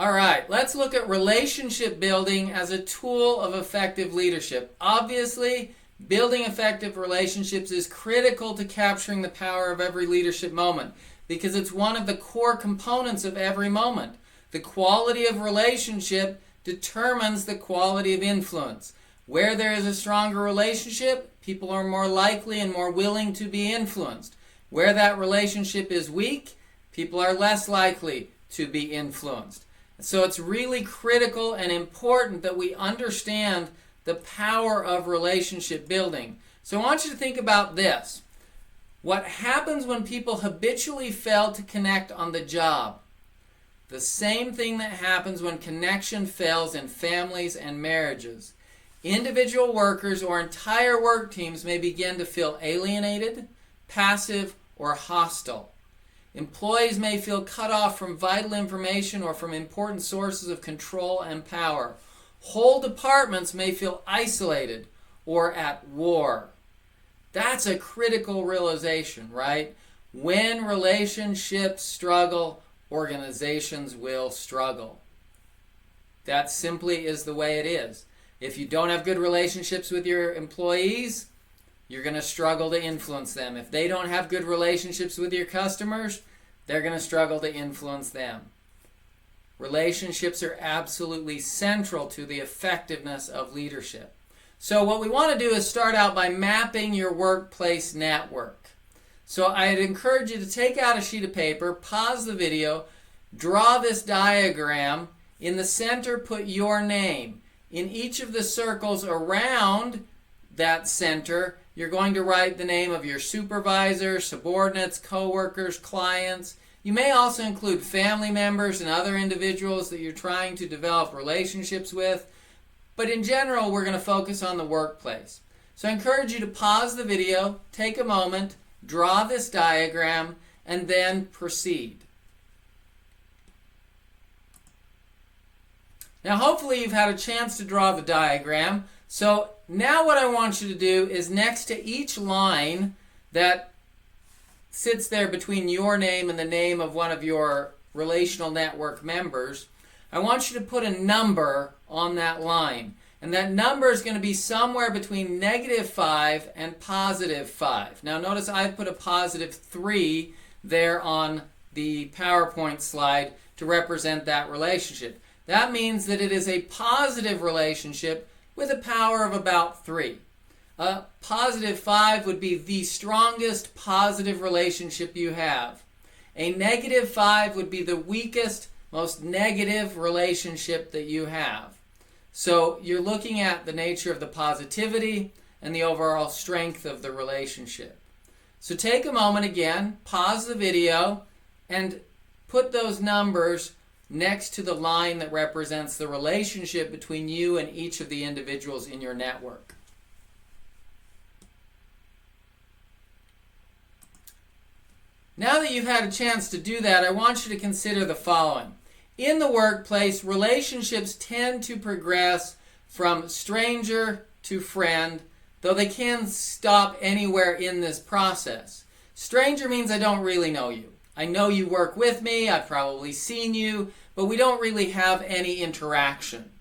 All right, let's look at relationship building as a tool of effective leadership. Obviously, building effective relationships is critical to capturing the power of every leadership moment because it's one of the core components of every moment. The quality of relationship determines the quality of influence. Where there is a stronger relationship, people are more likely and more willing to be influenced. Where that relationship is weak, people are less likely to be influenced. So it's really critical and important that we understand the power of relationship building. So I want you to think about this. What happens when people habitually fail to connect on the job? The same thing that happens when connection fails in families and marriages. Individual workers or entire work teams may begin to feel alienated, passive, or hostile. Employees may feel cut off from vital information or from important sources of control and power. Whole departments may feel isolated or at war. That's a critical realization, right? When relationships struggle, organizations will struggle. That simply is the way it is. If you don't have good relationships with your employees, you're going to struggle to influence them. If they don't have good relationships with your customers, they're going to struggle to influence them. Relationships are absolutely central to the effectiveness of leadership. So what we want to do is start out by mapping your workplace network. So I'd encourage you to take out a sheet of paper, pause the video, draw this diagram. In the center, put your name. In each of the circles around that center, you're going to write the name of your supervisor, subordinates, coworkers, clients. You may also include family members and other individuals that you're trying to develop relationships with. But in general, we're going to focus on the workplace. So I encourage you to pause the video, take a moment, draw this diagram, and then proceed. Now hopefully you've had a chance to draw the diagram. So now what I want you to do is next to each line that sits there between your name and the name of one of your relational network members, I want you to put a number on that line. And that number is going to be somewhere between -5 and +5. Now notice I've put a +3 there on the PowerPoint slide to represent that relationship. That means that it is a positive relationship with a power of about 3. A +5 would be the strongest positive relationship you have. A -5 would be the weakest, most negative relationship that you have. So you're looking at the nature of the positivity and the overall strength of the relationship. So take a moment again, pause the video, and put those numbers next to the line that represents the relationship between you and each of the individuals in your network. Now that you've had a chance to do that, I want you to consider the following. In the workplace, relationships tend to progress from stranger to friend, though they can stop anywhere in this process. Stranger means I don't really know you. I know you work with me, I've probably seen you, but we don't really have any interaction.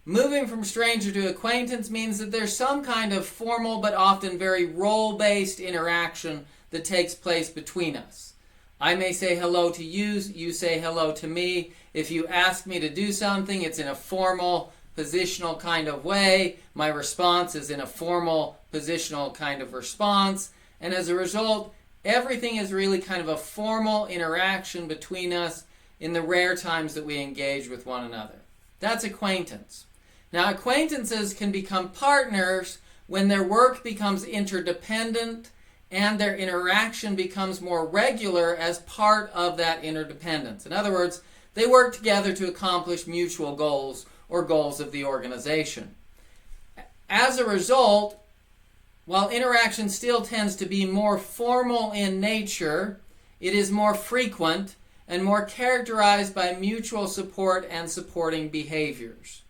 Moving from stranger to acquaintance means that there's some kind of formal but often very role-based interaction that takes place between us. I may say hello to you, you say hello to me. If you ask me to do something, it's in a formal, positional kind of way. My response is in a formal, positional kind of response. And as a result, everything is really kind of a formal interaction between us in the rare times that we engage with one another. That's acquaintance. Now, acquaintances can become partners when their work becomes interdependent and their interaction becomes more regular as part of that interdependence. In other words, they work together to accomplish mutual goals or goals of the organization. As a result, while interaction still tends to be more formal in nature, it is more frequent and more characterized by mutual support and supporting behaviors.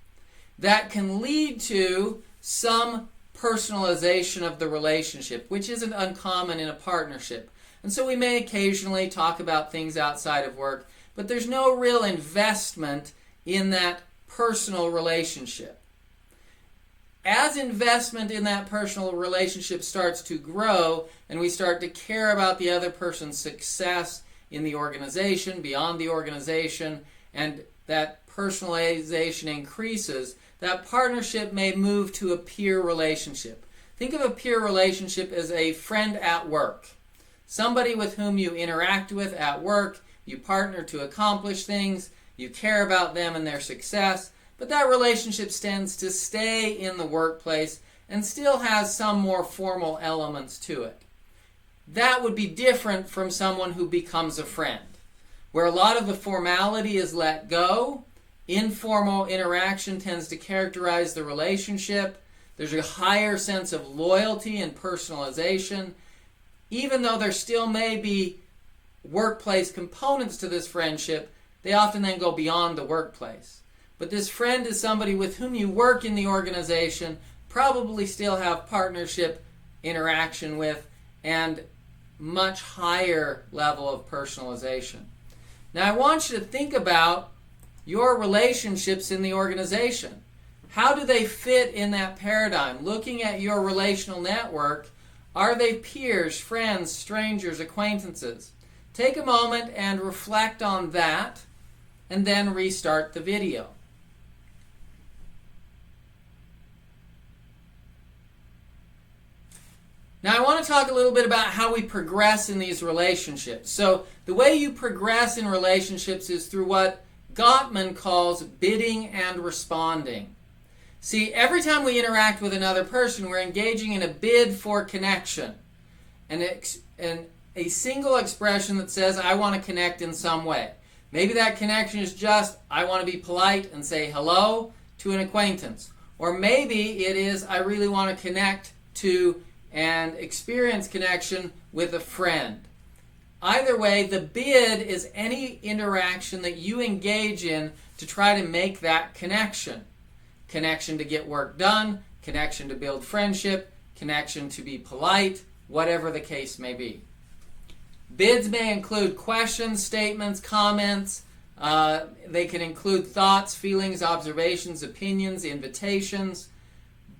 That can lead to some personalization of the relationship, which isn't uncommon in a partnership. And so we may occasionally talk about things outside of work, but there's no real investment in that personal relationship. As investment in that personal relationship starts to grow and we start to care about the other person's success in the organization, beyond the organization, and that personalization increases, that partnership may move to a peer relationship. Think of a peer relationship as a friend at work. Somebody with whom you interact with at work, you partner to accomplish things, you care about them and their success, but that relationship tends to stay in the workplace and still has some more formal elements to it. That would be different from someone who becomes a friend, where a lot of the formality is let go. Informal interaction tends to characterize the relationship. There's a higher sense of loyalty and personalization. Even though there still may be workplace components to this friendship, they often then go beyond the workplace. But this friend is somebody with whom you work in the organization, probably still have partnership interaction with, and much higher level of personalization. Now I want you to think about your relationships in the organization. How do they fit in that paradigm? Looking at your relational network, are they peers, friends, strangers, acquaintances? Take a moment and reflect on that, and then restart the video. Now I want to talk a little bit about how we progress in these relationships. So the way you progress in relationships is through what Gottman calls bidding and responding. See, every time we interact with another person, we're engaging in a bid for connection. And a single expression that says, I want to connect in some way. Maybe that connection is just, I want to be polite and say hello to an acquaintance. Or maybe it is, I really want to connect to and experience connection with a friend. Either way, the bid is any interaction that you engage in to try to make that connection. Connection to get work done, connection to build friendship, connection to be polite, whatever the case may be. Bids may include questions, statements, comments. They can include thoughts, feelings, observations, opinions, invitations.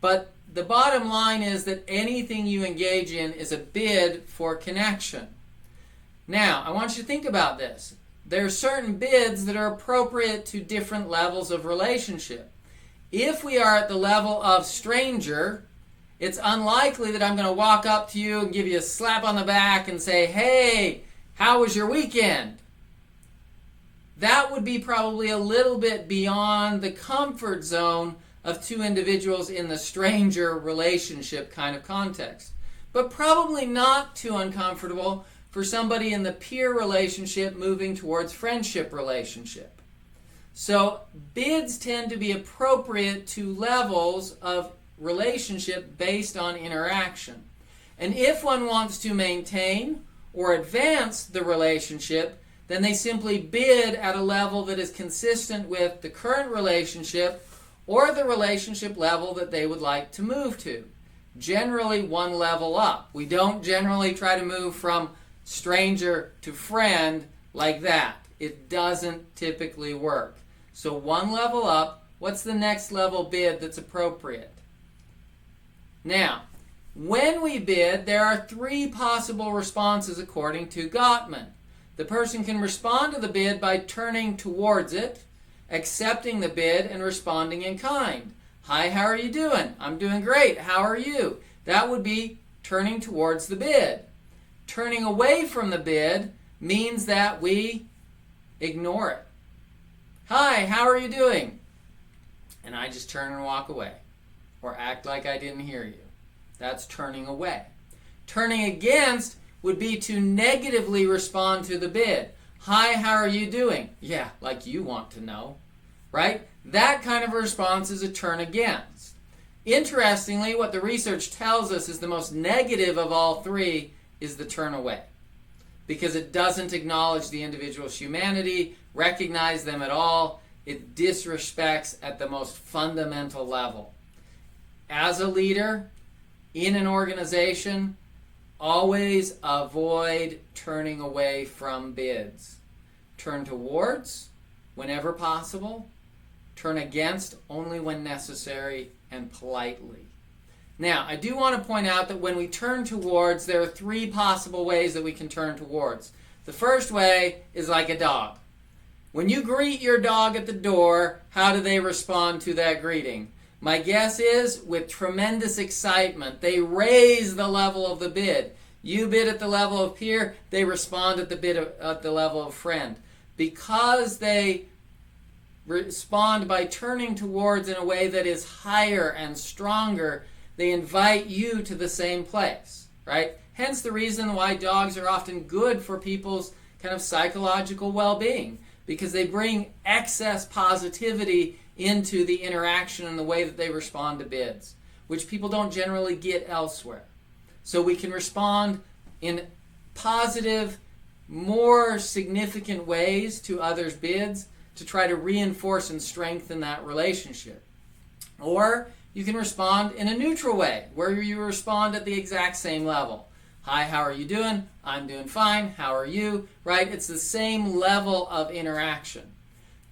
But the bottom line is that anything you engage in is a bid for connection. Now, I want you to think about this. There are certain bids that are appropriate to different levels of relationship. If we are at the level of stranger, it's unlikely that I'm going to walk up to you and give you a slap on the back and say, hey, how was your weekend? That would be probably a little bit beyond the comfort zone of two individuals in the stranger relationship kind of context. But probably not too uncomfortable for somebody in the peer relationship moving towards friendship relationship. So bids tend to be appropriate to levels of relationship based on interaction. And if one wants to maintain or advance the relationship, then they simply bid at a level that is consistent with the current relationship or the relationship level that they would like to move to. Generally one level up. We don't generally try to move from stranger to friend like that. It doesn't typically work. So one level up, what's the next level bid that's appropriate? Now, when we bid, there are three possible responses according to Gottman. The person can respond to the bid by turning towards it, accepting the bid, and responding in kind. Hi, how are you doing? I'm doing great. How are you? That would be turning towards the bid. Turning away from the bid means that we ignore it. Hi, how are you doing? And I just turn and walk away. Or act like I didn't hear you. That's turning away. Turning against would be to negatively respond to the bid. Hi, how are you doing? Yeah, like you want to know. Right? That kind of response is a turn against. Interestingly, what the research tells us is the most negative of all three is the turn away. Because it doesn't acknowledge the individual's humanity, recognize them at all. It disrespects at the most fundamental level. As a leader in an organization, always avoid turning away from bids. turn towards whenever possible, turn against only when necessary, and politely. Now, I do want to point out that when we turn towards, there are three possible ways that we can turn towards. The first way is like a dog. When you greet your dog at the door, how do they respond to that greeting? My guess is with tremendous excitement. They raise the level of the bid. You bid at the level of peer, they respond at the level of friend. Because they respond by turning towards in a way that is higher and stronger, they invite you to the same place, right? Hence the reason why dogs are often good for people's kind of psychological well-being, because they bring excess positivity into the interaction and the way that they respond to bids, which people don't generally get elsewhere. So we can respond in positive, more significant ways to others' bids to try to reinforce and strengthen that relationship. Or you can respond in a neutral way, where you respond at the exact same level. Hi, how are you doing? I'm doing fine. How are you? Right? It's the same level of interaction.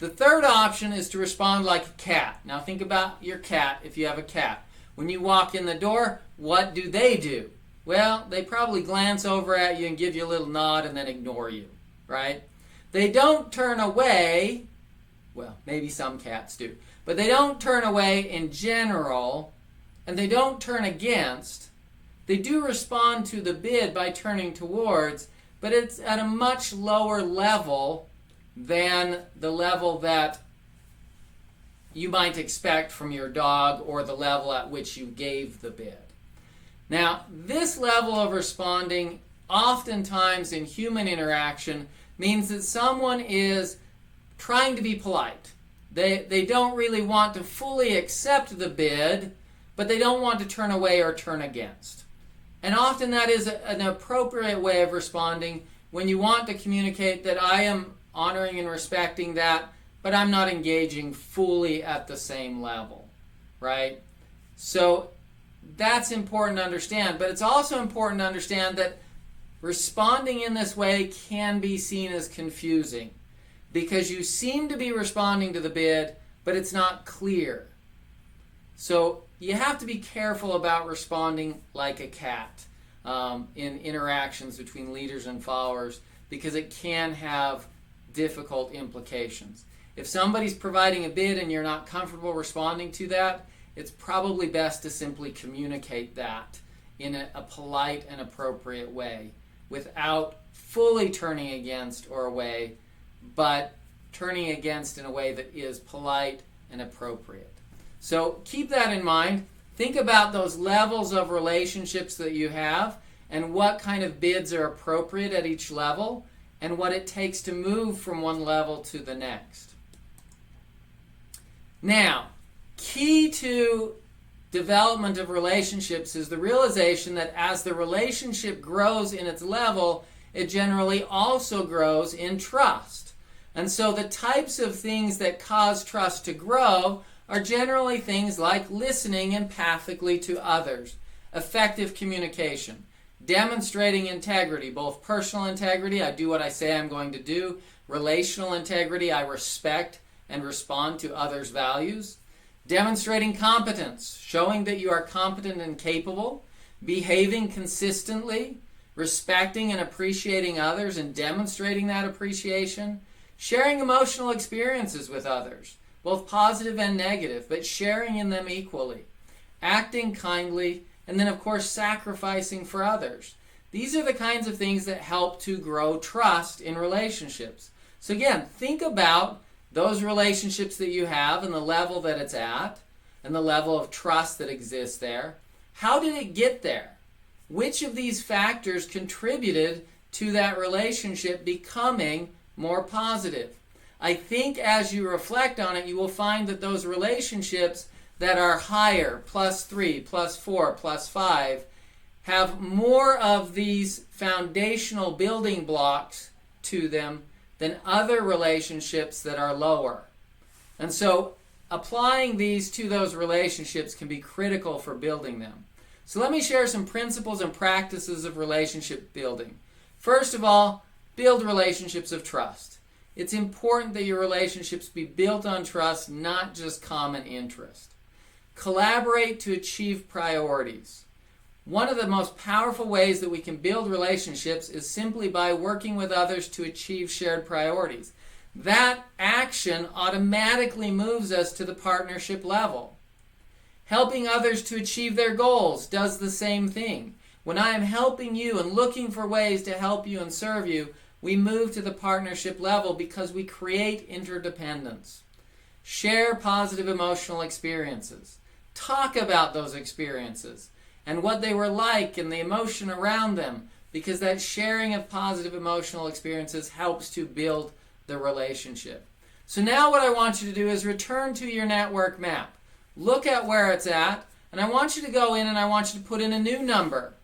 The third option is to respond like a cat. Now think about your cat if you have a cat. When you walk in the door, what do? Well, they probably glance over at you and give you a little nod and then ignore you, right? They don't turn away. Well, maybe some cats do. But they don't turn away in general, and they don't turn against. They do respond to the bid by turning towards, but it's at a much lower level than the level that you might expect from your dog or the level at which you gave the bid. Now, this level of responding, oftentimes in human interaction, means that someone is trying to be polite. They don't really want to fully accept the bid, but they don't want to turn away or turn against. And often that is an appropriate way of responding when you want to communicate that I am honoring and respecting that, but I'm not engaging fully at the same level, right? So that's important to understand, but it's also important to understand that responding in this way can be seen as confusing because you seem to be responding to the bid, but it's not clear. So you have to be careful about responding like a cat in interactions between leaders and followers because it can have difficult implications. If somebody's providing a bid and you're not comfortable responding to that, it's probably best to simply communicate that in a polite and appropriate way without fully turning against or away, but turning against in a way that is polite and appropriate. So keep that in mind. Think about those levels of relationships that you have and what kind of bids are appropriate at each level and what it takes to move from one level to the next. Now, key to development of relationships is the realization that as the relationship grows in its level, it generally also grows in trust. And so the types of things that cause trust to grow are generally things like listening empathically to others, effective communication, demonstrating integrity, both personal integrity, I do what I say I'm going to do, relational integrity, I respect and respond to others' values, demonstrating competence, showing that you are competent and capable, behaving consistently, respecting and appreciating others and demonstrating that appreciation, sharing emotional experiences with others, both positive and negative, but sharing in them equally, acting kindly, and then of course sacrificing for others. These are the kinds of things that help to grow trust in relationships. So again, think about those relationships that you have and the level that it's at and the level of trust that exists there. How did it get there? Which of these factors contributed to that relationship becoming more positive? I think as you reflect on it, you will find that those relationships that are higher, +3, +4, +5, have more of these foundational building blocks to them than other relationships that are lower. And so applying these to those relationships can be critical for building them. So let me share some principles and practices of relationship building. First of all, build relationships of trust. It's important that your relationships be built on trust, not just common interest. Collaborate to achieve priorities. One of the most powerful ways that we can build relationships is simply by working with others to achieve shared priorities. That action automatically moves us to the partnership level. Helping others to achieve their goals does the same thing. When I am helping you and looking for ways to help you and serve you, we move to the partnership level because we create interdependence. Share positive emotional experiences. Talk about those experiences and what they were like and the emotion around them, because that sharing of positive emotional experiences helps to build the relationship. So now what I want you to do is return to your network map. Look at where it's at, and I want you to go in and I want you to put in a new number.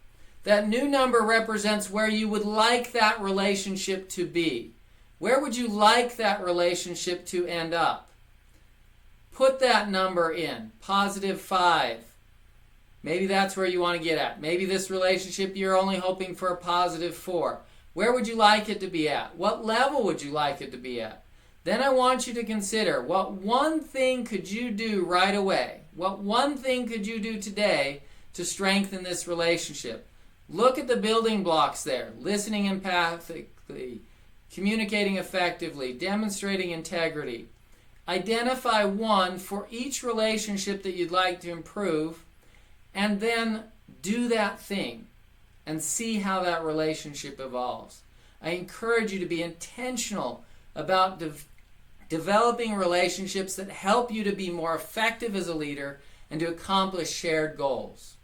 That new number represents where you would like that relationship to be. Where would you like that relationship to end up? Put that number in, +5. Maybe that's where you want to get at. Maybe this relationship you're only hoping for a +4. Where would you like it to be at? What level would you like it to be at? Then I want you to consider, what one thing could you do right away? What one thing could you do today to strengthen this relationship? Look at the building blocks there. Listening empathically, communicating effectively, demonstrating integrity. Identify one for each relationship that you'd like to improve, and then do that thing and see how that relationship evolves. I encourage you to be intentional about developing relationships that help you to be more effective as a leader and to accomplish shared goals.